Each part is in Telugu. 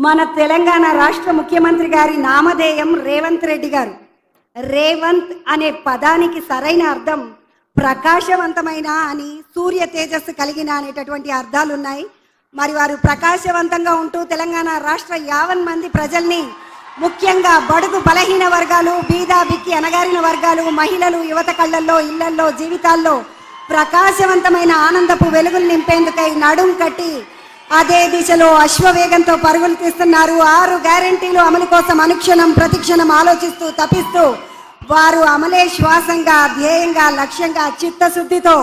మన తెలంగాణ రాష్ట్ర ముఖ్యమంత్రి గారి నామధేయం రేవంత్ రెడ్డి గారు. రేవంత్ అనే పదానికి సరైన అర్థం ప్రకాశవంతమైన అని, సూర్య తేజస్సు కలిగిన అనేటటువంటి అర్థాలు ఉన్నాయి. మరి వారు ప్రకాశవంతంగా ఉంటూ తెలంగాణ రాష్ట్ర 50 మంది ప్రజల్ని, ముఖ్యంగా బడుగు బలహీన వర్గాలు, బీద బిక్కి అనగారిన వర్గాలు, మహిళలు, యువత కళ్ళల్లో, ఇళ్లల్లో, జీవితాల్లో ప్రకాశవంతమైన ఆనందపు వెలుగులు నింపేందుకై నడుం కట్టి అదే దిశలో అశ్వవేగంతో పరుగులు తీస్తున్నారు. 6 గ్యారెంటీలు అమలు కోసం అనుక్షణం ప్రతిక్షణం ఆలోచిస్తూ తపిస్తూ వారు అమలే శ్వాసంగా, ధ్యేయంగా, లక్ష్యంగా, చిత్తశుద్ధితో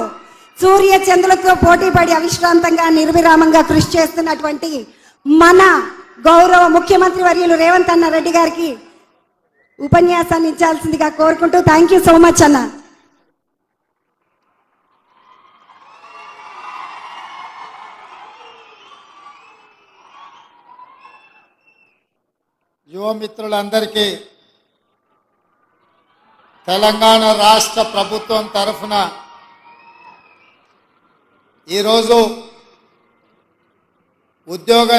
సూర్య చంద్రులతో పోటీపడి అవిశ్రాంతంగా నిర్విరామంగా కృషి చేస్తున్నటువంటి మన గౌరవ ముఖ్యమంత్రి వర్యులు రేవంత్ అన్న రెడ్డి గారికి ఉపన్యాసాన్ని ఇచ్చాల్సిందిగా కోరుకుంటూ థ్యాంక్ యూ సో మచ్ అన్న. యువ మిత్రులందరికీ తెలంగాణ రాష్ట్ర ప్రభుత్వం తరఫున ఈరోజు ఉద్యోగ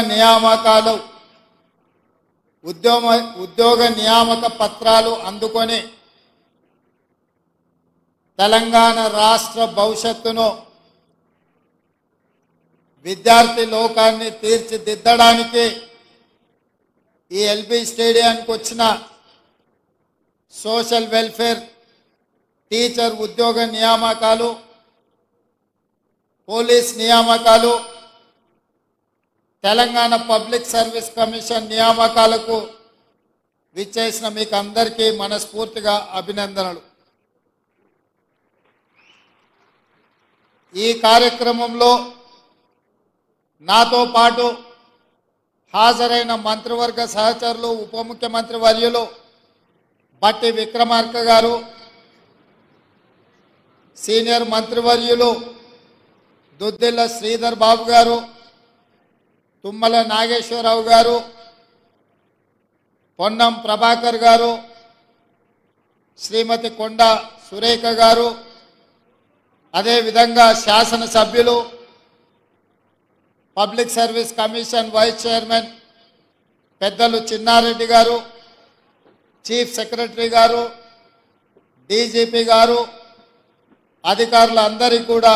నియామక పత్రాలు అందుకొని తెలంగాణ రాష్ట్ర భవిష్యత్తును, విద్యార్థి లోకాన్ని తీర్చిదిద్దడానికి ఈ ఎల్బీ స్టేడియానికి వచ్చిన సోషల్ వెల్ఫేర్, టీచర్ ఉద్యోగ నియామకాలు, పోలీస్ నియామకాలు, తెలంగాణ పబ్లిక్ సర్వీస్ కమిషన్ నియామకాలకు విచ్చేసిన మీకు అందరికీ మనస్ఫూర్తిగా అభినందనలు. ఈ కార్యక్రమంలో నాతో పాటు హాజరైన మంత్రివర్గ సహచరులు, ఉప ముఖ్యమంత్రి వర్యులు బట్టి విక్రమార్క గారు, సీనియర్ మంత్రివర్యులు దుద్దిల్ల శ్రీధర్ బాబు గారు, తుమ్మల నాగేశ్వరరావు గారు, పొన్నం ప్రభాకర్ గారు, శ్రీమతి కొండ సురేఖ గారు, అదేవిధంగా శాసనసభ్యులు, public service commission vice chairman పెద్దలు చిన్నారెడ్డి గారు, చీఫ్ సెక్రటరీ గారు, డీజీపీ గారు, అధికారులందరికీ కూడా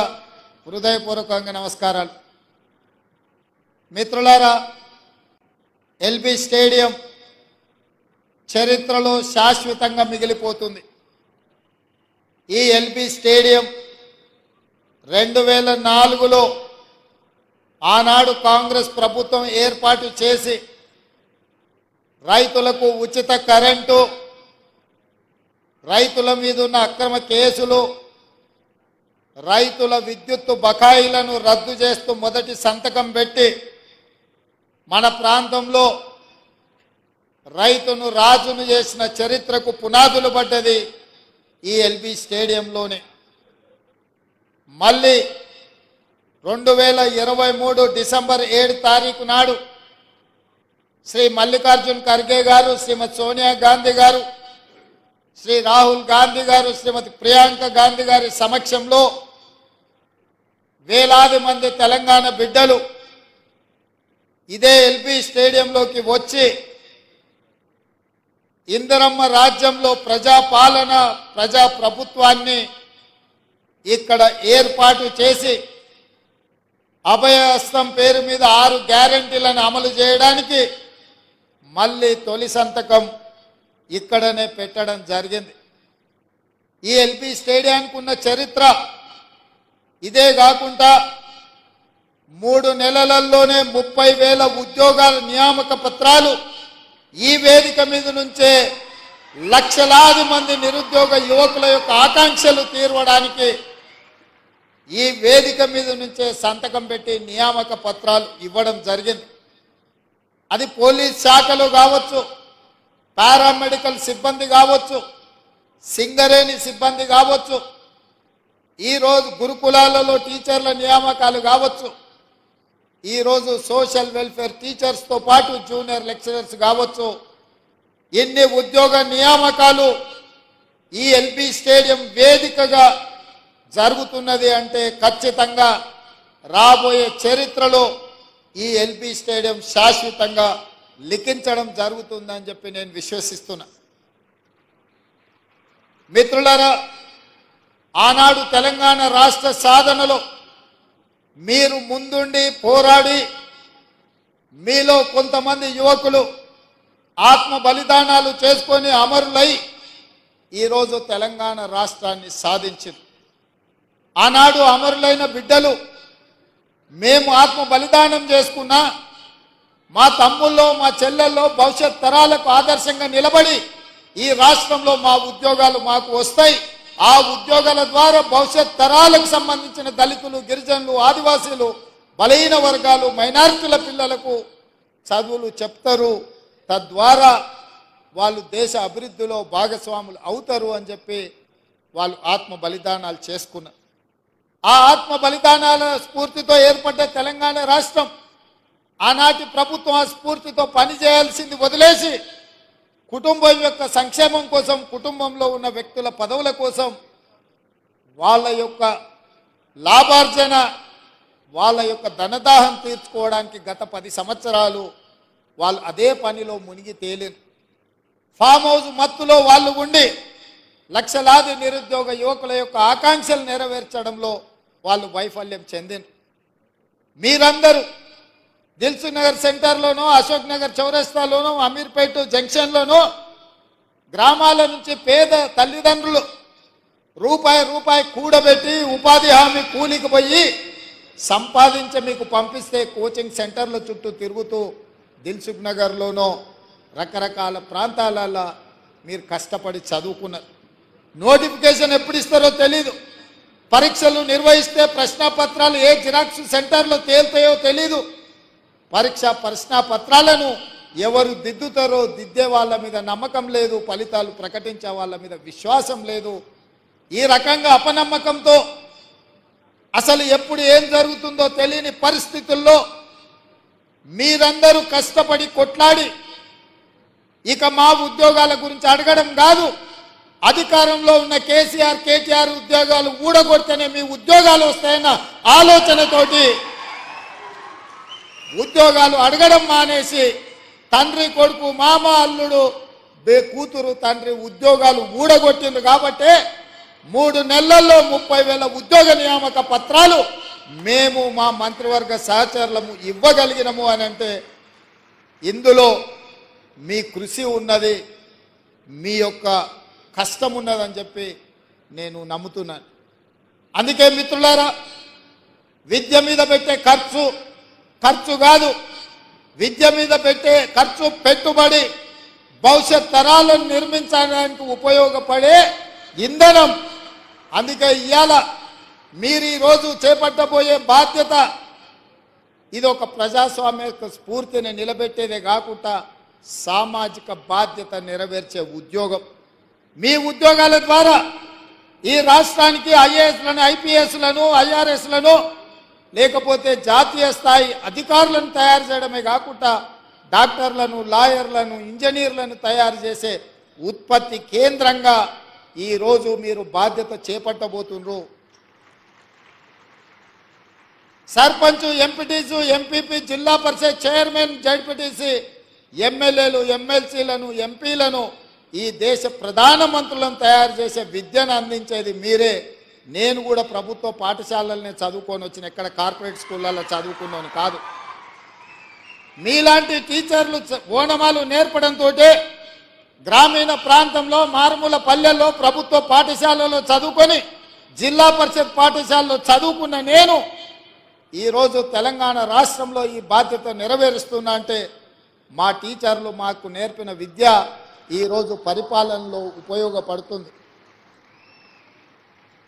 హృదయపూర్వకంగా నమస్కారాలు. మిత్రులారా, ఎల్బీ స్టేడియం చరిత్రలో శాశ్వతంగా మిగిలిపోతుంది. ఈ ఎల్బీ స్టేడియం 2004లో ఆనాడు కాంగ్రెస్ ప్రభుత్వం ఏర్పాటు చేసి రైతులకు ఉచిత కరెంటు, రైతుల మీద ఉన్న అక్రమ కేసులు, రైతుల విద్యుత్తు బకాయిలను రద్దు చేస్తూ మొదటి సంతకం పెట్టి మన ప్రాంతంలో రైతును రాజును చేసిన చరిత్రకు పునాదులు పడ్డది ఈ ఎల్బీ స్టేడియంలోనే. మళ్ళీ 2023 డిసెంబర్ 7 తారీఖు నాడు శ్రీ మల్లికార్జున్ ఖర్గే గారు, శ్రీమతి సోనియా గాంధీ గారు, శ్రీ రాహుల్ గాంధీ గారు, శ్రీమతి ప్రియాంక గాంధీ గారి సమక్షంలో వేలాది మంది తెలంగాణ బిడ్డలు ఇదే ఎల్బీ స్టేడియంలోకి వచ్చి ఇందిరమ్మ రాజ్యంలో ప్రజాపాలన, ప్రజాప్రభుత్వాన్ని ఇక్కడ ఏర్పాటు చేసి అభయహస్తం పేరు మీద 6 గ్యారెంటీలను అమలు చేయడానికి మళ్ళీ తొలి సంతకం ఇక్కడనే పెట్టడం జరిగింది. ఈ ఎల్బీ స్టేడియానికి ఉన్న చరిత్ర ఇదే కాకుండా 3 నెలలలోనే 30,000 ఉద్యోగాల నియామక పత్రాలు ఈ వేదిక మీద నుంచే లక్షలాది మంది నిరుద్యోగ యువకుల యొక్క ఆకాంక్షలు తీర్చడానికి ఈ వేదిక మీద నుంచే సంతకం పెట్టి నియామక పత్రాలు ఇవ్వడం జరిగింది. అది పోలీస్ శాఖలు కావచ్చు, పారామెడికల్ సిబ్బంది కావచ్చు, సింగరేణి సిబ్బంది కావచ్చు, ఈరోజు గురుకులాలలో టీచర్ల నియామకాలు కావచ్చు, ఈరోజు సోషల్ వెల్ఫేర్ టీచర్స్తో పాటు జూనియర్ లెక్చరర్స్ కావచ్చు, ఎన్ని ఉద్యోగ నియామకాలు ఈ ఎల్బీ స్టేడియం వేదికగా జరుగుతున్నది అంటే ఖచ్చితంగా రాబోయే చరిత్రలో ఈ ఎల్బీ స్టేడియం శాశ్వతంగా లిఖించడం జరుగుతుందని చెప్పి నేను విశ్వసిస్తున్నా. మిత్రులారా, ఆనాడు తెలంగాణ రాష్ట్ర సాధనలో మీరు ముందుండి పోరాడి మీలో కొంతమంది యువకులు ఆత్మ బలిదానాలు చేసుకొని అమరులై ఈరోజు తెలంగాణ రాష్ట్రాన్ని సాధించింది. ఆనాడు అమరులైన బిడ్డలు మేము ఆత్మ బలిదానం చేసుకున్నా మా తమ్ముల్లో మా చెల్లెల్లో భవిష్యత్ తరాలకు ఆదర్శంగా నిలబడి ఈ రాష్ట్రంలో మా ఉద్యోగాలు మాకు వస్తాయి, ఆ ఉద్యోగాల ద్వారా భవిష్యత్ తరాలకు సంబంధించిన దళితులు, గిరిజనులు, ఆదివాసీలు, బలహీన వర్గాలు, మైనారిటీల పిల్లలకు చదువులు చెప్తారు, తద్వారా వాళ్ళు దేశ అభివృద్ధిలో భాగస్వాములు అవుతారు అని చెప్పి వాళ్ళు ఆత్మ బలిదానాలు చేసుకున్నారు. ఆ ఆత్మ బలిదానాల స్ఫూర్తితో ఏర్పడ్డ తెలంగాణ రాష్ట్రం ఆనాటి ప్రభుత్వం ఆ స్ఫూర్తితో పనిచేయాల్సింది వదిలేసి కుటుంబం యొక్క సంక్షేమం కోసం, కుటుంబంలో ఉన్న వ్యక్తుల పదవుల కోసం, వాళ్ళ యొక్క లాభార్జన, వాళ్ళ యొక్క ధనదాహం తీర్చుకోవడానికి గత 10 సంవత్సరాలు వాళ్ళు అదే పనిలో మునిగి తేలిరు. ఫామ్ హౌస్ మత్తులో వాళ్ళు ఉండి లక్షలాది నిరుద్యోగ యువకుల యొక్క ఆకాంక్షలు నెరవేర్చడంలో వాళ్ళు వైఫల్యం చెందిన. మీరందరూ దిల్సుఖ్ నగర్ సెంటర్లోనో, అశోక్ నగర్ చౌరస్తాలోనో, అమీర్పేట జంక్షన్లోనో గ్రామాల నుంచి పేద తల్లిదండ్రులు రూపాయి కూడబెట్టి ఉపాధి హామీ కూలికి పోయి సంపాదించి మీకు పంపిస్తే కోచింగ్ సెంటర్ల చుట్టూ తిరుగుతూ దిల్సుఖ్ నగర్లోనో రకరకాల ప్రాంతాలలో మీరు కష్టపడి చదువుకున్నారు. నోటిఫికేషన్ ఎప్పుడు ఇస్తారో తెలీదు, పరీక్షలు నిర్వహిస్తే ప్రశ్నాపత్రాలు ఏ జిరాక్స్ సెంటర్లో తేలుతాయో తెలీదు, ప్రశ్నాపత్రాలను ఎవరు దిద్దుతారో దిద్దే వాళ్ళ మీద నమ్మకం లేదు, ఫలితాలు ప్రకటించే వాళ్ళ మీద విశ్వాసం లేదు. ఈ రకంగా అపనమ్మకంతో అసలు ఎప్పుడు ఏం జరుగుతుందో తెలియని పరిస్థితుల్లో మీరందరూ కష్టపడి కొట్లాడి ఇక మా ఉద్యోగాల గురించి అడగడం కాదు, అధికారంలో ఉన్న కేటీఆర్ ఉద్యోగాలు ఊడగొడితేనే మీ ఉద్యోగాలు వస్తాయన్న ఆలోచనతోటి ఉద్యోగాలు అడగడం మానేసి తండ్రి కొడుకు, మామ అల్లుడు, కూతురు తండ్రి ఉద్యోగాలు ఊడగొట్టిండ్రు. కాబట్టి 3 నెలల్లో 30,000 ఉద్యోగ నియామక పత్రాలు మేము మా మంత్రివర్గ సహచరులము ఇవ్వగలిగినము అని అంటే ఇందులో మీ కృషి ఉన్నది, మీ యొక్క కష్టం ఉన్నదని చెప్పి నేను నమ్ముతున్నాను. అందుకే మిత్రులారా, విద్య మీద పెట్టే ఖర్చు కాదు, విద్య మీద పెట్టే ఖర్చు పెట్టుబడి భవిష్యత్ తరాలను నిర్మించడానికి ఉపయోగపడే ఇంధనం. అందుకే ఇవాళ మీరు ఈరోజు చేపట్టబోయే బాధ్యత ఇది ఒక ప్రజాస్వామ్య స్ఫూర్తిని నిలబెట్టేదే కాకుండా సామాజిక బాధ్యత నెరవేర్చే ఉద్యోగం. మీ ఉద్యోగాల ద్వారా ఈ రాష్ట్రానికి ఐఏఎస్లను, ఐపీఎస్లను, ఐఆర్ఎస్లను లేకపోతే జాతీయ స్థాయి అధికారులను తయారు చేయడమే కాకుండా డాక్టర్లను, లాయర్లను, ఇంజనీర్లను తయారు చేసే ఉత్పత్తి కేంద్రంగా ఈరోజు మీరు బాధ్యత చేపట్టబోతున్నారు. సర్పంచ్, ఎంపీటీసు, ఎంపీపీ, జిల్లా పరిషత్ చైర్మన్, జడ్పీటీసీ, ఎమ్మెల్యేలు, ఎమ్మెల్సీలను, ఎంపీలను, ఈ దేశ ప్రధానమంత్రులను తయారు చేసే విద్యను అందించేది మీరే. నేను కూడా ప్రభుత్వ పాఠశాలలనే చదువుకొని వచ్చిన, ఎక్కడ కార్పొరేట్ స్కూళ్ళల్లో చదువుకున్నాను కాదు. మీలాంటి టీచర్లు ఓనమాలు నేర్పడంతో గ్రామీణ ప్రాంతంలో, మారుమూల పల్లెల్లో ప్రభుత్వ పాఠశాలలో చదువుకొని జిల్లా పరిషత్ పాఠశాలలో చదువుకున్న నేను ఈరోజు తెలంగాణ రాష్ట్రంలో ఈ బాధ్యత నెరవేరుస్తున్నా అంటే మా టీచర్లు మాకు నేర్పిన విద్య ఈరోజు పరిపాలనలో ఉపయోగపడుతుంది.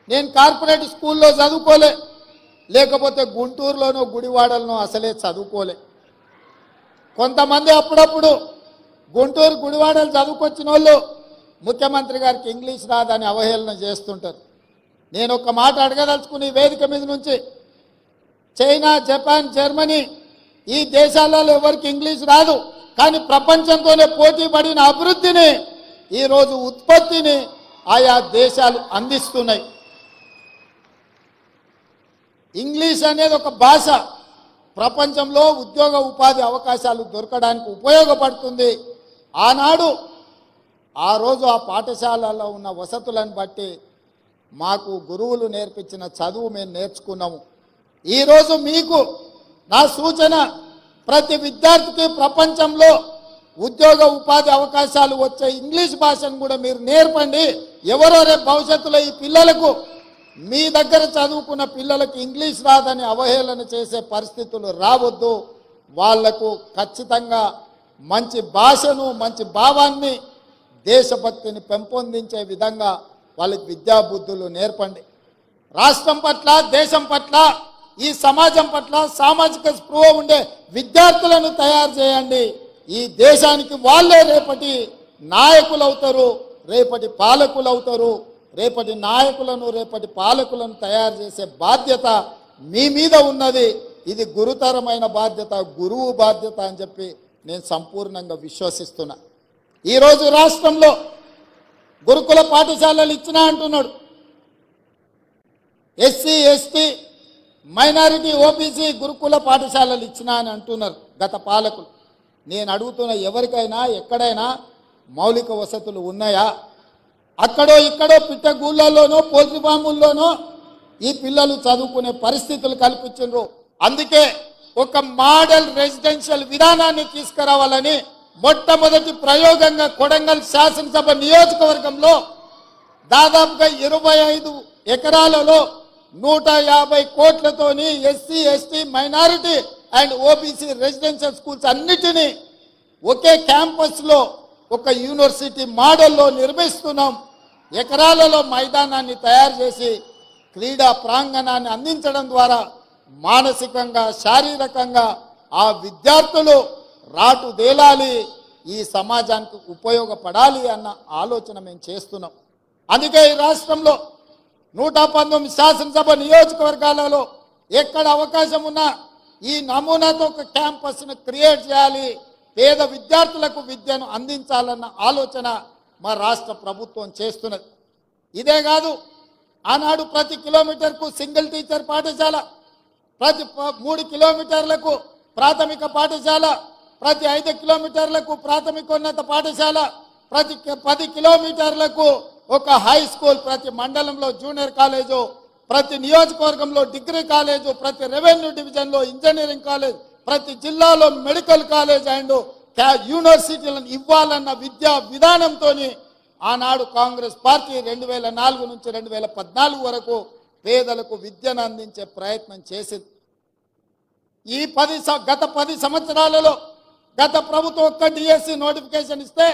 నేను కార్పొరేట్ స్కూల్లో చదువుకోలే, లేకపోతే గుంటూరులోనో గుడివాడలోనో అసలే చదువుకోలే. కొంతమంది అప్పుడప్పుడు గుంటూరు, గుడివాడలు చదువుకొచ్చిన వాళ్ళు ముఖ్యమంత్రి గారికి ఇంగ్లీష్ రాదని అవహేళన చేస్తుంటారు. నేను ఒక మాట అడగదలుచుకుని వేదిక మీద నుంచి, చైనా, జపాన్, జర్మనీ ఈ దేశాలలో ఎవరికి ఇంగ్లీష్ రాదు, కానీ ప్రపంచంతోనే పోటీ పడిన అభివృద్ధిని, ఈరోజు ఉత్పత్తిని ఆయా దేశాలు అందిస్తున్నాయి. ఇంగ్లీష్ అనేది ఒక భాష, ప్రపంచంలో ఉద్యోగ ఉపాధి అవకాశాలు దొరకడానికి ఉపయోగపడుతుంది. ఆనాడు ఆ రోజు ఆ పాఠశాలలో ఉన్న వసతులను బట్టి మాకు గురువులు నేర్పించిన చదువు మేము నేర్చుకున్నాము. ఈరోజు మీకు నా సూచన, ప్రతి విద్యార్థికి ప్రపంచంలో ఉద్యోగ ఉపాధి అవకాశాలు వచ్చే ఇంగ్లీష్ భాషను కూడా మీరు నేర్పండి. ఎవరో రేపు భవిష్యత్తులో ఈ పిల్లలకు, మీ దగ్గర చదువుకున్న పిల్లలకు ఇంగ్లీష్ రాదని అవహేళన చేసే పరిస్థితులు రావద్దు. వాళ్లకు ఖచ్చితంగా మంచి భాషను, మంచి భావాన్ని, దేశభక్తిని పెంపొందించే విధంగా వాళ్ళకి విద్యాబుద్ధులు నేర్పండి. రాష్ట్రం పట్ల, దేశం పట్ల, ఈ సమాజం పట్ల సామాజిక స్పృహ ఉండే విద్యార్థులను తయారు చేయండి. ఈ దేశానికి వాళ్ళే రేపటి నాయకులు అవుతారు, రేపటి పాలకులు అవుతారు. రేపటి నాయకులను, రేపటి పాలకులను తయారు చేసే బాధ్యత మీ మీద ఉన్నది. ఇది గురుతరమైన బాధ్యత, గురువు బాధ్యత అని చెప్పి నేను సంపూర్ణంగా విశ్వసిస్తున్నా. ఈరోజు రాష్ట్రంలో గురుకుల పాఠశాలలు ఇచ్చినా అంటున్నాడు. ఎస్సీ, ఎస్టీ, మైనారిటీ, ఓబీసీ గురుకుల పాఠశాలలు ఇచ్చినా అని అంటున్నారు గత పాలకులు. నేను అడుగుతున్న, ఎవరికైనా ఎక్కడైనా మౌలిక వసతులు ఉన్నాయా? అక్కడో ఇక్కడో పిట్టగూళ్ళలోనో పోల్ట్రీ ఫాముల్లోనో ఈ పిల్లలు చదువుకునే పరిస్థితులు కల్పించారు. అందుకే ఒక మోడల్ రెసిడెన్షియల్ విధానాన్ని తీసుకురావాలని మొట్టమొదటి ప్రయోగంగా కొడంగల్ శాసనసభ నియోజకవర్గంలో దాదాపుగా 25 ఎకరాలలో 150 కోట్లతోని SC, ST, minority and OBC residential schools అన్నిటినీ ఒకే క్యాంపస్లో ఒక యూనివర్సిటీ మోడల్లో నిర్మిస్తున్నాం. ఎకరాలలో మైదానాన్ని తయారు చేసి క్రీడా ప్రాంగణాన్ని అందించడం ద్వారా మానసికంగా, శారీరకంగా ఆ విద్యార్థులు రాటుదేలాలి, ఈ సమాజానికి ఉపయోగపడాలి అన్న ఆలోచన మేము చేస్తున్నాం. అందుకే ఈ రాష్ట్రంలో 119 శాసనసభ నియోజకవర్గాలలో ఎక్కడ అవకాశం ఉన్నా ఈ నమూనాతో ఒక క్యాంపస్ను క్రియేట్ చేయాలి, పేద విద్యార్థులకు విద్యను అందించాలన్న ఆలోచన మా రాష్ట్ర ప్రభుత్వం చేస్తున్నది. ఇదే కాదు, ఆనాడు ప్రతి కిలోమీటర్కు సింగిల్ టీచర్ పాఠశాల, ప్రతి 3 కిలోమీటర్లకు ప్రాథమిక పాఠశాల, ప్రతి 5 కిలోమీటర్లకు ప్రాథమికోన్నత పాఠశాల, ప్రతి 10 కిలోమీటర్లకు ఒక హై స్కూల్, ప్రతి మండలంలో జూనియర్ కాలేజు, ప్రతి నియోజకవర్గంలో డిగ్రీ కాలేజు, ప్రతి రెవెన్యూ డివిజన్లో ఇంజనీరింగ్ కాలేజ్, ప్రతి జిల్లాలో మెడికల్ కాలేజ్ అండ్ యూనివర్సిటీలను ఇవ్వాలన్న విద్యా విధానంతో ఆనాడు కాంగ్రెస్ పార్టీ 2004 నుంచి 2014 వరకు పేదలకు విద్యను అందించే ప్రయత్నం చేసింది. ఈ గత 10 సంవత్సరాలలో గత ప్రభుత్వం ఒక్క డిఎస్సి నోటిఫికేషన్ ఇస్తే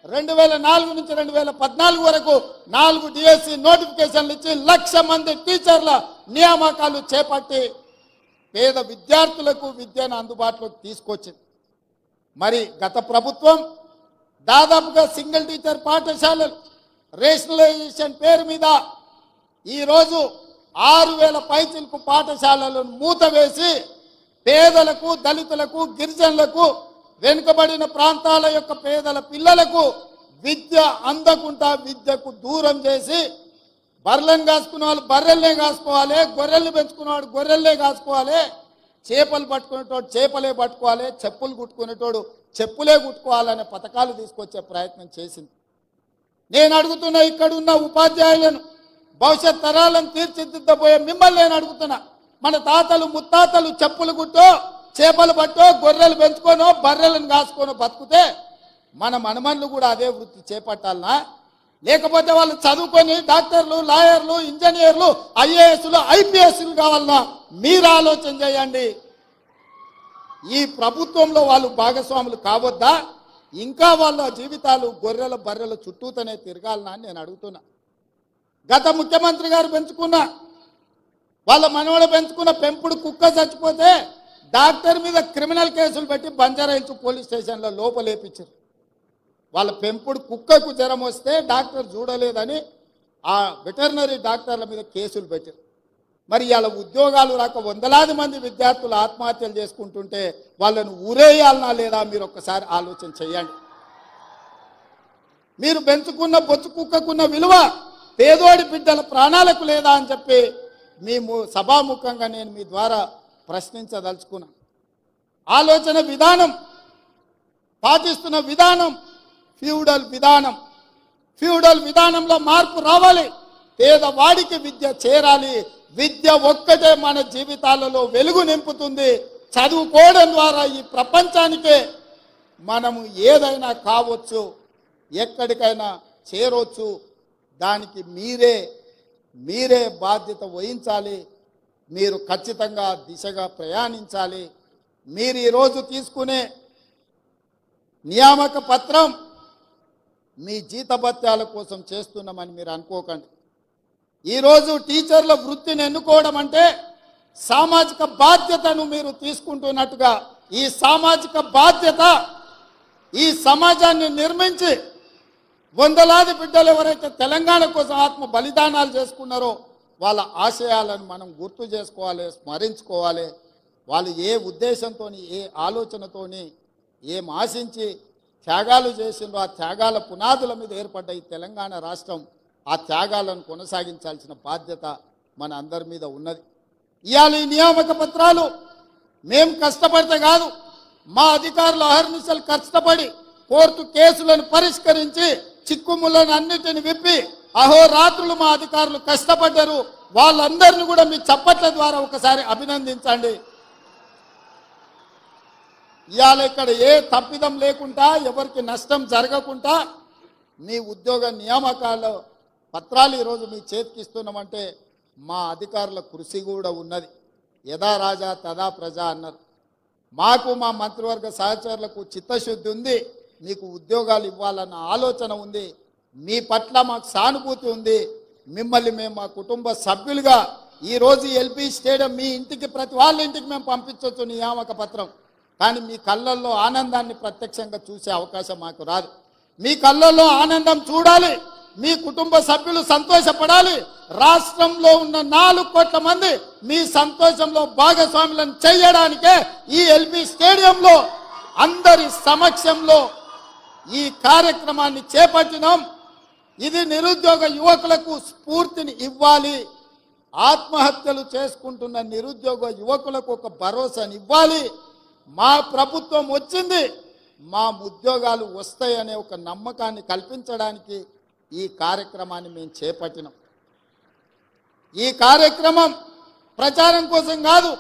2004 నుంచి 2014 వరకు 4 డిఎస్సి నోటిఫికేషన్లు ఇచ్చి 1,00,000 మంది టీచర్ల నియామకాలు చేపట్టి పేద విద్యార్థులకు విద్యను అందుబాటులోకి తీసుకొచ్చింది. మరి గత ప్రభుత్వం దాదాపుగా సింగిల్ టీచర్ పాఠశాలలు రేషనలైజేషన్ పేరు మీద ఈరోజు 6,000 పైచిలకు పాఠశాలలను మూతవేసి పేదలకు, దళితులకు, గిరిజనులకు, వెనుకబడిన ప్రాంతాల యొక్క పేదల పిల్లలకు విద్య అందకుండా విద్యకు దూరం చేసి, బర్రెలను కాసుకునే వాళ్ళు బర్రెల్నే కాసుకోవాలి, గొర్రెల్ని పెంచుకునేవాడు గొర్రెల్నే కాసుకోవాలి, చేపలు పట్టుకునేటోడు చేపలే పట్టుకోవాలి, చెప్పులు కుట్టుకునేటోడు చెప్పులే కుట్టుకోవాలనే పథకాలు తీసుకొచ్చే ప్రయత్నం చేసింది. నేను అడుగుతున్నా, ఇక్కడున్న ఉపాధ్యాయులను, భవిష్యత్ తరాలను తీర్చిదిద్దబోయే మిమ్మల్ని నేను అడుగుతున్నా, మన తాతలు ముత్తాతలు చెప్పులు కుట్టో, చేపలు పట్టో, గొర్రెలు పెంచుకోనో, బర్రెలను కాసుకోనో బతుకుతే మన మనమన్లు కూడా అదే వృత్తి చేపట్టాలనా? లేకపోతే వాళ్ళు చదువుకొని డాక్టర్లు, లాయర్లు, ఇంజనీర్లు, ఐఏఎస్లు, ఐపీఎస్లు కావాలన్నా? మీరు ఆలోచన చేయండి. ఈ ప్రభుత్వంలో వాళ్ళు భాగస్వాములు కావద్దా? ఇంకా వాళ్ళ జీవితాలు గొర్రెల బర్రెల చుట్టూతోనే తిరగాలనా అని నేను అడుగుతున్నా. గత ముఖ్యమంత్రి గారు పెంచుకున్న, వాళ్ళ మనవడు పెంచుకున్న పెంపుడు కుక్క చచ్చిపోతే డాక్టర్ మీద క్రిమినల్ కేసులు పెట్టి బంజారాహిల్స్ పోలీస్ స్టేషన్లో లోపలేపించారు. వాళ్ళ పెంపుడు కుక్కకు జ్వరం వస్తే డాక్టర్ చూడలేదని ఆ వెటర్నరీ డాక్టర్ల మీద కేసులు పెట్టారు. మరి వాళ్ళ ఉద్యోగాలు రాక వందలాది మంది విద్యార్థులు ఆత్మహత్యలు చేసుకుంటుంటే వాళ్ళను ఊరేయాలనా లేదా? మీరు ఒక్కసారి ఆలోచన చేయండి. మీరు పెంచుకున్న బొచ్చు కుక్కకున్న విలువ పేదోడి బిడ్డల ప్రాణాలకు లేదా అని చెప్పి మేము సభాముఖంగా నేను మీ ద్వారా ప్రశ్నించదలుచుకున్నా. ఆలోచన విధానం, పాటిస్తున్న విధానం ఫ్యూడల్ విధానం. ఫ్యూడల్ విధానంలో మార్పు రావాలి. పేదవాడికి విద్య చేరాలి. విద్య ఒక్కటే మన జీవితాలలో వెలుగు నింపుతుంది. చదువుకోవడం ద్వారా ఈ ప్రపంచానికే మనము ఏదైనా కావచ్చు, ఎక్కడికైనా చేరవచ్చు. దానికి మీరే బాధ్యత వహించాలి. మీరు ఖచ్చితంగా దిశగా ప్రయాణించాలి. మీరు ఈరోజు తీసుకునే నియామక పత్రం మీ జీతభత్యాల కోసం చేస్తున్నామని మీరు అనుకోకండి. ఈరోజు టీచర్ల వృత్తిని ఎన్నుకోవడం అంటే సామాజిక బాధ్యతను మీరు తీసుకుంటున్నట్టుగా, ఈ సామాజిక బాధ్యత ఈ సమాజాన్ని నిర్మించి వందలాది బిడ్డలు ఎవరైతే తెలంగాణ కోసం ఆత్మ బలిదానాలు చేసుకున్నారో వాళ్ళ ఆశయాలను మనం గుర్తు చేసుకోవాలి, స్మరించుకోవాలి. వాళ్ళు ఏ ఉద్దేశంతో, ఏ ఆలోచనతోని, ఏం ఆశించి త్యాగాలు చేసిండ్రో ఆ త్యాగాల పునాదుల మీద ఏర్పడ్డ ఈ తెలంగాణ రాష్ట్రం ఆ త్యాగాలను కొనసాగించాల్సిన బాధ్యత మన అందరి మీద ఉన్నది. ఇవాళ ఈ నియామక పత్రాలు మేం కష్టపడితే కాదు, మా అధికారులు అహర్నిశలు కష్టపడి కోర్టు కేసులను పరిష్కరించి చిక్కుములను అన్నిటిని విప్పి అహోరాత్రులు మా అధికారులు కష్టపడ్డారు. వాళ్ళందరినీ కూడా మీ చప్పట్ల ద్వారా ఒకసారి అభినందించండి. ఇవాళ ఇక్కడ ఏ తప్పిదం లేకుండా, ఎవరికి నష్టం జరగకుండా మీ ఉద్యోగ నియామకాల పత్రాలు ఈరోజు మీ చేతికి ఇస్తున్నామంటే మా అధికారుల కృషి కూడా ఉన్నది. యథా రాజా తదా ప్రజ అన్నారు. మాకు మా మంత్రివర్గ సహచరులకు చిత్తశుద్ధి ఉంది. మీకు ఉద్యోగాలు ఇవ్వాలన్న ఆలోచన ఉంది. మీ పట్ల మాకు సానుభూతి ఉంది. మిమ్మల్ని మేము మా కుటుంబ సభ్యులుగా ఈరోజు ఎల్పీ స్టేడియం మీ ఇంటికి, ప్రతి వాళ్ళ ఇంటికి మేము పంపించవచ్చు నియామక పత్రం. కానీ మీ కళ్ళల్లో ఆనందాన్ని ప్రత్యక్షంగా చూసే అవకాశం మాకు రాదు. మీ కళ్ళల్లో ఆనందం చూడాలి, మీ కుటుంబ సభ్యులు సంతోషపడాలి. రాష్ట్రంలో ఉన్న 4 కోట్ల మంది మీ సంతోషంలో భాగస్వాములను చేయడానికే ఈ ఎల్బీ స్టేడియంలో అందరి సమక్షంలో ఈ కార్యక్రమాన్ని చేపట్టినాం. ఇది నిరుద్యోగ యువకులకు స్ఫూర్తిని ఇవ్వాలి. ఆత్మహత్యలు చేసుకుంటున్న నిరుద్యోగ యువకులకు ఒక భరోసాని ఇవ్వాలి. మా ప్రభుత్వం వచ్చింది, మా ఉద్యోగాలు వస్తాయనే ఒక నమ్మకాన్ని కల్పించడానికి ఈ కార్యక్రమాన్ని మేము చేపట్టినాం. ఈ కార్యక్రమం ప్రచారం కోసం కాదు.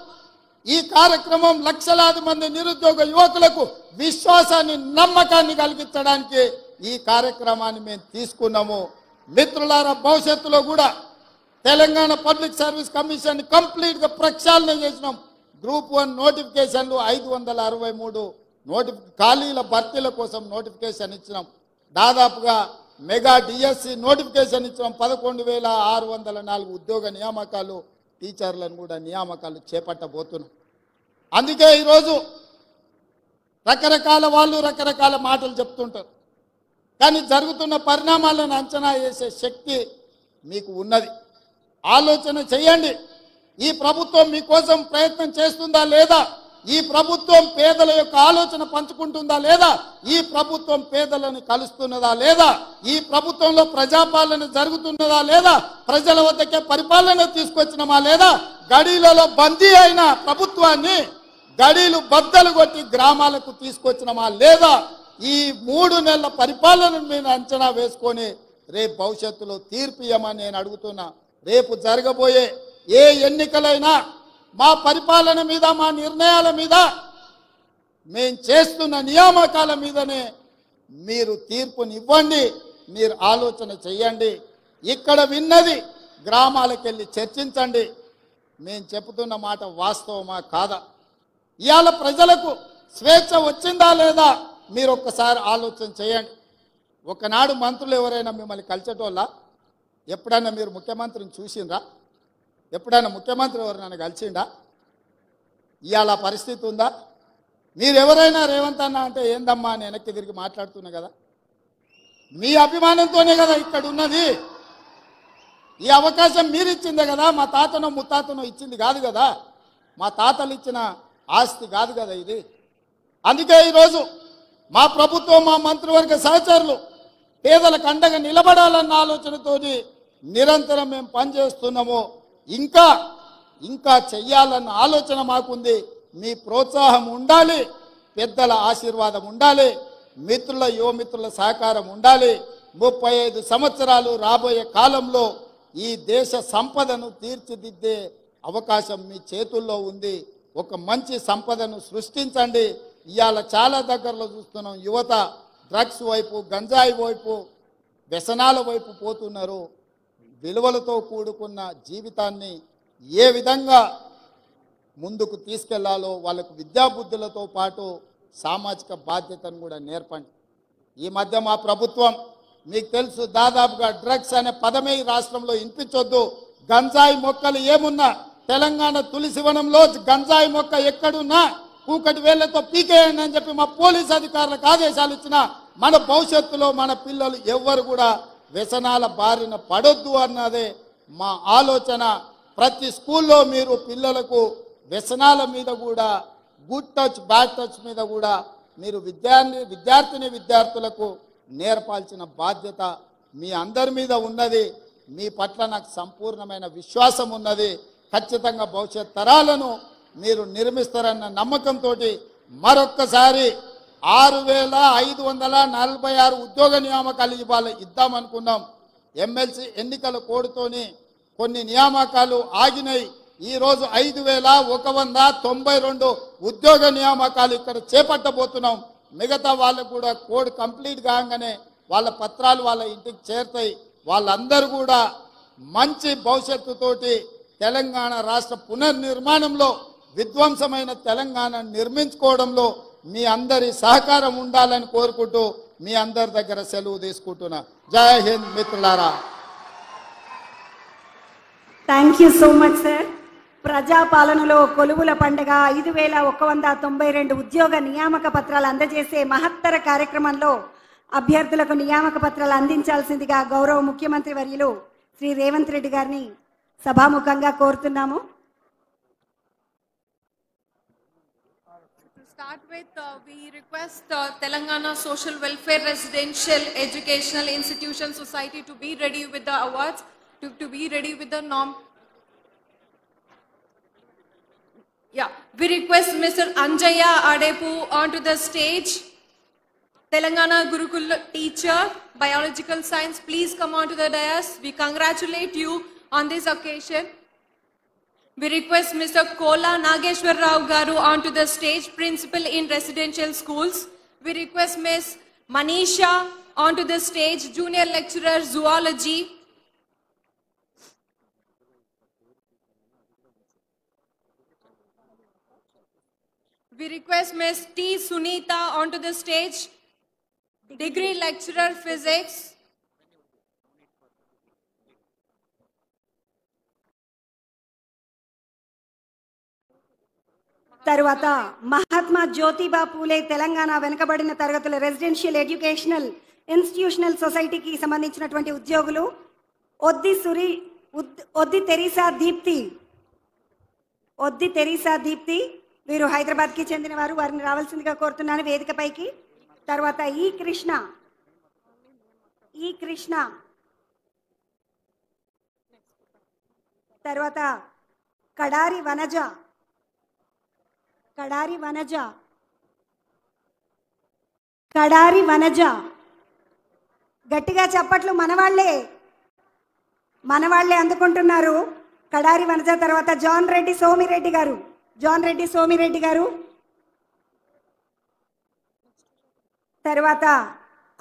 ఈ కార్యక్రమం లక్షలాది మంది నిరుద్యోగ యువకులకు విశ్వాసాన్ని, నమ్మకాన్ని కలిగించడానికి ఈ కార్యక్రమాన్ని మేము తీసుకున్నాము. మిత్రులారా, భవిష్యత్తులో కూడా తెలంగాణ పబ్లిక్ సర్వీస్ కమిషన్ కంప్లీట్గా ప్రక్షాళన చేసినాం. గ్రూప్ 1 నోటిఫికేషన్లు 563 ఖాళీల భర్తీల కోసం నోటిఫికేషన్ ఇచ్చినాం. దాదాపుగా మెగా డిఎస్సి నోటిఫికేషన్ ఇచ్చినాం. 11,604 ఉద్యోగ నియామకాలు, టీచర్లను కూడా నియామకాలు చేపట్టబోతున్నాం. అందుకే ఈరోజు రకరకాల వాళ్ళు రకరకాల మాటలు చెప్తుంటారు. కానీ జరుగుతున్న పరిణామాలను అంచనా వేసే శక్తి మీకు ఉన్నది. ఆలోచన చేయండి. ఈ ప్రభుత్వం మీకోసం ప్రయత్నం చేస్తుందా లేదా? ఈ ప్రభుత్వం పేదల యొక్క ఆలోచన పంచుకుంటుందా లేదా? ఈ ప్రభుత్వం పేదలను కలుస్తున్నదా లేదా? ఈ ప్రభుత్వంలో ప్రజాపాలన జరుగుతున్నదా లేదా? ప్రజల వద్దకే పరిపాలన తీసుకొచ్చినమా లేదా? గడీలలో బందీ అయిన ప్రభుత్వాన్ని గడీలు బద్దలు కొట్టి గ్రామాలకు తీసుకొచ్చినమా లేదా? ఈ 3 నెలల పరిపాలనను మీద అంచనా వేసుకొని రేపు భవిష్యత్తులో తీర్పు ఇవ్వమని నేను అడుగుతున్నా. రేపు జరగబోయే ఏ ఎన్నికలైనా మా పరిపాలన మీద, మా నిర్ణయాల మీద, మేము చేస్తున్న నియామకాల మీదనే మీరు తీర్పునివ్వండి. మీరు ఆలోచన చెయ్యండి. ఇక్కడ విన్నది గ్రామాలకు వెళ్ళి చర్చించండి. మేము చెబుతున్న మాట వాస్తవమా కాదా? ఇవాళ ప్రజలకు స్వేచ్ఛ వచ్చిందా లేదా? మీరు ఒక్కసారి ఆలోచన చేయండి. ఒకనాడు మంత్రులు ఎవరైనా మిమ్మల్ని కలిసేటోళ్ళ? ఎప్పుడైనా మీరు ముఖ్యమంత్రిని చూసిండ్రా? ఎప్పుడైనా ముఖ్యమంత్రి ఎవరైనా కలిసిండా? ఇవాళ పరిస్థితి ఉందా? మీరు ఎవరైనా రేవంత్ అన్న అంటే ఏందమ్మా అని వెనక్కి తిరిగి మాట్లాడుతున్నా కదా. మీ అభిమానంతోనే కదా ఇక్కడ ఉన్నది. ఈ అవకాశం మీరు ఇచ్చిందే కదా. మా తాతనో ముత్తాతనో ఇచ్చింది కాదు కదా. మా తాతలు ఇచ్చిన ఆస్తి కాదు కదా ఇది. అందుకే ఈరోజు మా ప్రభుత్వం, మా మంత్రివర్గ సహచరులు పేదలకు అండగా నిలబడాలన్న ఆలోచనతో నిరంతరం మేము పనిచేస్తున్నాము. ఇంకా చెయ్యాలన్న ఆలోచన మాకుంది. మీ ప్రోత్సాహం ఉండాలి, పెద్దల ఆశీర్వాదం ఉండాలి, మిత్రుల యువమిత్రుల సహకారం ఉండాలి. 35 సంవత్సరాలు రాబోయే కాలంలో ఈ దేశ సంపదను తీర్చిదిద్దే అవకాశం మీ చేతుల్లో ఉంది. ఒక మంచి సంపదను సృష్టించండి. ఇవాళ చాలా దగ్గరలో చూస్తున్నాం, యువత డ్రగ్స్ వైపు, గంజాయి వైపు, వ్యసనాల వైపు పోతున్నారు. విలువలతో కూడుకున్న జీవితాన్ని ఏ విధంగా ముందుకు తీసుకెళ్లాలో వాళ్ళకు విద్యాబుద్ధులతో పాటు సామాజిక బాధ్యతను కూడా నేర్పండి. ఈ మధ్య మా ప్రభుత్వం మీకు తెలుసు, దాదాపుగా డ్రగ్స్ అనే పదమే ఈ రాష్ట్రంలో వినిపించొద్దు. గంజాయి మొక్కలు ఏమున్నా తెలంగాణ తులసివనంలో గంజాయి మొక్క ఎక్కడున్నా కూకటి వేళ్లతో పీకేయండి అని చెప్పి మా పోలీస్ అధికారులకు ఆదేశాలు ఇచ్చిన మన భవిష్యత్తులో మన పిల్లలు ఎవ్వరు కూడా వ్యసనాల బారిన పడొద్దు అన్నదే మా ఆలోచన. ప్రతి స్కూల్లో మీరు పిల్లలకు వ్యసనాల మీద కూడా, గుడ్ టచ్ బ్యాడ్ టచ్ మీద కూడా మీరు విద్యార్థులకు నేర్పాల్సిన బాధ్యత మీ అందరి మీద ఉన్నది. మీ పట్ల నాకు సంపూర్ణమైన విశ్వాసం ఉన్నది. ఖచ్చితంగా భవిష్యత్ తరాలను మీరు నిర్మిస్తారన్న నమ్మకంతో మరొక్కసారి 6546 ఉద్యోగ నియామకాలు ఇద్దామనుకున్నాం. ఎమ్మెల్సీ ఎన్నికల కోడ్తోని కొన్ని నియామకాలు ఆగినాయి. ఈరోజు 5192 ఉద్యోగ నియామకాలు ఇక్కడ చేపట్టబోతున్నాం. మిగతా వాళ్ళకు కూడా కోడ్ కంప్లీట్ కాగానే వాళ్ళ పత్రాలు వాళ్ళ ఇంటికి చేరుతాయి. వాళ్ళందరూ కూడా మంచి భవిష్యత్తుతోటి తెలంగాణ రాష్ట్ర పునర్నిర్మాణంలో, విధ్వంసమైన తెలంగాణ నిర్మించుకోవడంలో మీ అందరి సహకారం ఉండాలని కోరుకుంటూ మీ అందరి దగ్గర సెలవు తీసుకుంటున్నా. జై హింద్ మిత్రులారా. Thank you so much sir. ప్రజాపాలనలో కొలువుల పండుగ 5192 ఉద్యోగ నియామక పత్రాలు అందజేసే మహత్తర కార్యక్రమంలో అభ్యర్థులకు నియామక పత్రాలు అందించాల్సిందిగా గౌరవ ముఖ్యమంత్రి వర్యులు శ్రీ రేవంత్ రెడ్డి గారిని సభాముఖంగా కోరుతున్నాము. Start with, we request Telangana Social Welfare Residential Educational Institution Society to be ready with the awards, to be ready with the norm. Yeah, we request Mr. Anjaya Adepu onto the stage. Telangana Gurukul teacher, biological science, please come onto the dais. We congratulate you on this occasion. We request Mr. Kola Nageshwar Rao Garu onto the stage, principal in residential schools. We request Ms. Manisha onto the stage, junior lecturer zoology. We request Ms. T. Sunita onto the stage, degree lecturer physics. తరువాత మహాత్మా జ్యోతిబా పూలే తెలంగాణ వెనుకబడిన తరగతుల రెసిడెన్షియల్ ఎడ్యుకేషనల్ ఇన్స్టిట్యూషనల్ సొసైటీకి సంబంధించినటువంటి ఉద్యోగులు ఒద్ది తెరీసా దీప్తి వీరు హైదరాబాద్కి చెందిన వారు. వారిని రావాల్సిందిగా కోరుతున్నాను వేదికపైకి. తర్వాత ఈ కృష్ణ తర్వాత కడారి వనజ గట్టిగా చప్పట్లు. మనవాళ్లే అందుకుంటున్నారు. కడారి వనజ తర్వాత జాన్ రెడ్డి సోమిరెడ్డి గారు తర్వాత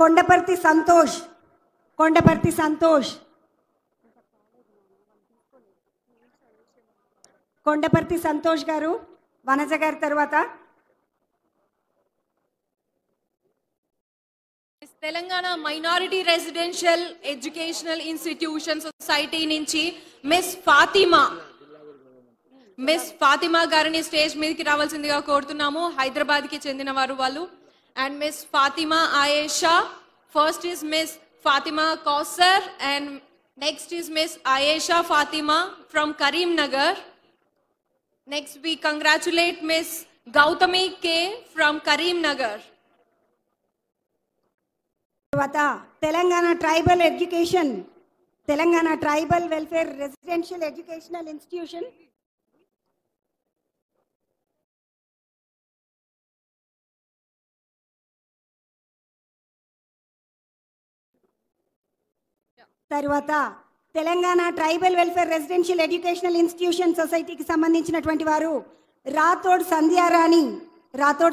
కొండపర్తి సంతోష్ గారు, వనజ గారి తర్వాత Telangana minority residential educational institution society నుంచి మిస్ ఫాతిమా గారిని స్టేజ్ మీదకి రావాల్సిందిగా కోరుతున్నాము. హైదరాబాద్ కి చెందిన వారు వాళ్ళు. And miss Fatima Ayesha. First is miss Fatima Kausar and next is miss Ayesha Fatima from Karimnagar. Next, we congratulate Miss Gautami K from Karimnagar. తర్వాత Telangana tribal welfare residential educational institution తర్వాత Telangana tribal welfare residential educational institution సొసైటీకి సంబంధించినటువంటి వారు రాథోడ్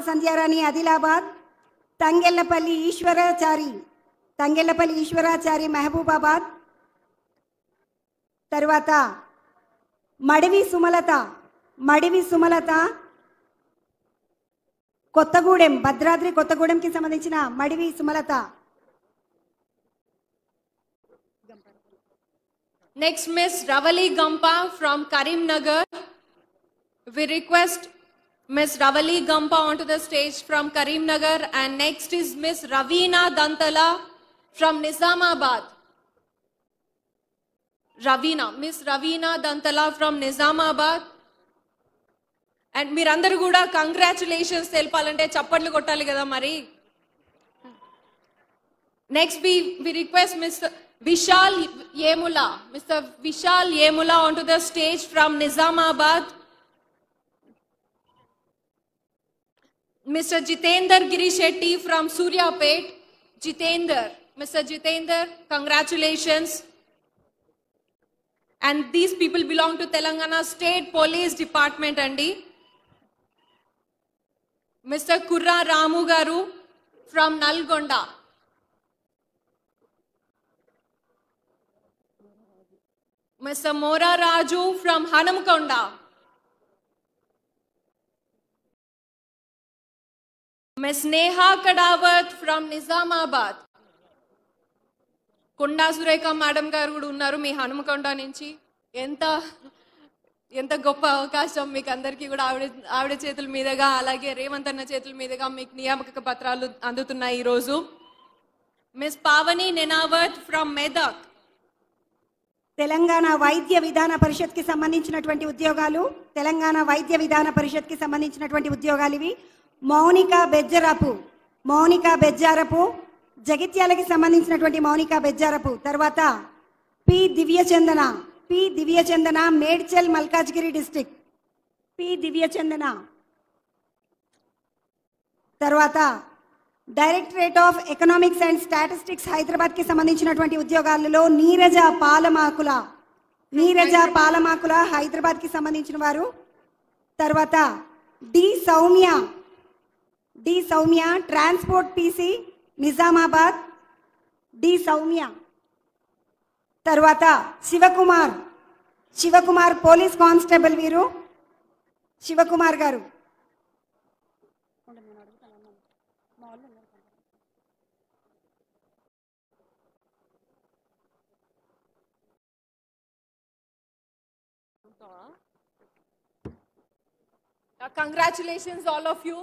సంధ్యారాణి ఆదిలాబాద్, తంగెళ్లపల్లి ఈశ్వరాచారి మహబూబాబాద్, తర్వాత మడివి సుమలత కొత్తగూడెం, భద్రాద్రి కొత్తగూడెంకి సంబంధించిన Madivi Sumalatha. Next, Miss Ravali Gampa from Karimnagar. We request Miss Ravali Gampa onto the stage from Karimnagar, and next is Miss Ravina Dantala from Nizamabad. Miss Ravina Dantala from Nizamabad. And మీరందరూ కూడా కంగ్రాచులేషన్స్ తెలపాలంటే చప్పట్లు కొట్టాలి కదా మరి. Next we request Mr. Vishal Yemula onto the stage from Nizamabad. Mr. Jitender Girishetty from Suryapet. Mr. Jitender, congratulations. And these people belong to Telangana State Police Department andi. Mr. Kurra Ramu Garu from Nalgonda. Mr. Mora Raju from Hanamkonda. Ms. Neha Kadawat from Nizamabad. Konda Surekha madam గారు కూడా ఉన్నారు మీ హనుమకొండ నుంచి. ఎంత గొప్ప అవకాశం మీకు అందరికీ కూడా ఆవిడ చేతుల మీదుగా, అలాగే రేవంత్ అన్న చేతుల మీదుగా మీకు నియామక పత్రాలు అందుతున్నాయి ఈరోజు. Miss Pavani Nenavath from Medak. తెలంగాణ వైద్య విధాన పరిషత్కి సంబంధించినటువంటి ఉద్యోగాలు ఇవి. మౌనిక బెజ్జారపు జగిత్యాలకి సంబంధించినటువంటి మౌనికా బెజ్జారపు. తర్వాత పి దివ్యచందన మేడ్చల్ మల్కాజ్గిరి డిస్ట్రిక్ట్ తర్వాత directorate of economics and statistics హైదరాబాద్కి సంబంధించినటువంటి ఉద్యోగాలలో నీరజ పాలమాకుల హైదరాబాద్కి సంబంధించిన వారు. తర్వాత D Soumya transport PC Nizamabad. తర్వాత శివకుమార్ పోలీస్ కానిస్టేబుల్ వీరు. శివకుమార్ గారు. Congratulations all of you.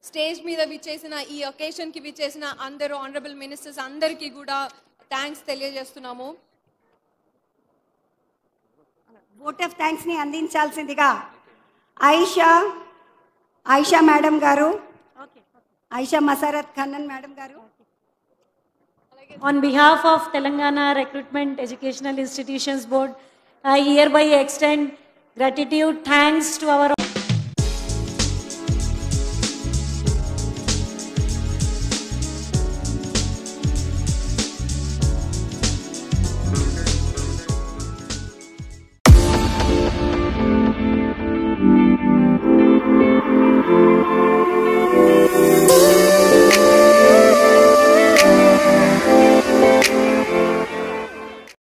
Stage మీద విచ్చేసిన ఈ ఒకేషన్ కి విచ్చేసిన అందరూ ఆనరబుల్ మినిస్టర్స్ అందరికీ కూడా థ్యాంక్స్ తెలియజేస్తున్నాము. వోట్ ఆఫ్ థ్యాంక్స్ ని అందించాల్సిందిగా ఆయిషా మేడం గారు, ఆయిషా మసారత్ ఖన్నన్ మేడం గారు. On behalf of Telangana Recruitment Educational Institutions Board, I hereby extend gratitude, thanks to our